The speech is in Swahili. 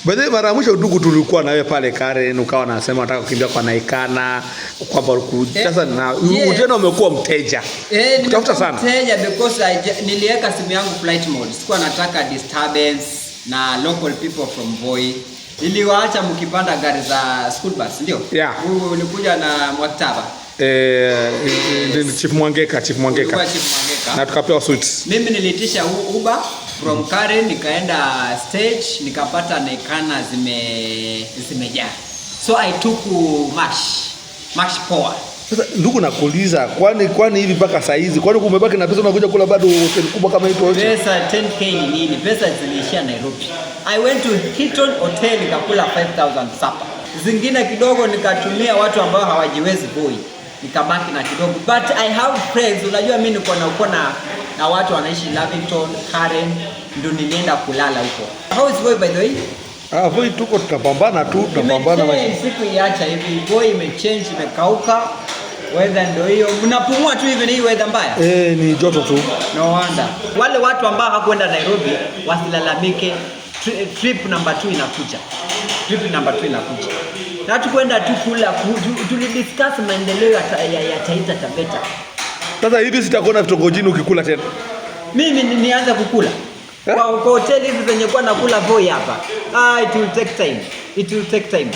Baadaye mara mwisho ndugu tulikuwa na wewe pale Karen, ukawa unasema unataka kukimbia kwa Naikana kwamba sasa na tena umekuwa mteja. Utafuta sana. Mteja because niliweka simu yangu flight mode. Sikuwa nataka disturbance na local people from Voi. Niliwaacha mkipanda gari za school bus, ndio? Yeah. Ulikuja na Mwaktaba. Chief Mwangeka. Na tukapewa suits. Mimi niliitisha Uber from Karen, nikaenda stage, nikapata Naikana zimejaa. So I took March poa. Sasa ndugu nakuuliza, kwani hivi mpaka saa hizi kwani kumebaki na pesa unakuja kula bado hoteli kubwa kama hiyo? Pesa 10k ni nini? Pesa ziliishia Nairobi. I went to Hilton Hotel nikakula 5000 sapa. Zingine kidogo nikatumia watu ambao hawajiwezi Voi. Nikabaki na kidogo. But I have friends, unajua mimi niko na watu wanaishi Lavington, Karen, ndio nilienda kulala huko. How is Voi by the way? Voi tuko tutapambana siku iacha hivi. Voi imechange, imekauka. Weather ndio hiyo. Mnapumua tu hivi, ni weather mbaya. Ni joto tu. No wonder. Wale watu ambao hawakwenda Nairobi wasilalamike. Trip number 2 inakuja. Na tukwenda tu kula, tulidiscuss maendeleo ya Taita Taveta. Sasa hivi sitakuona vitongojini ukikula tena. Mimi nianza kukula. Kwa hoteli hizi zenye kwa nakula Voi hapa. It will take time.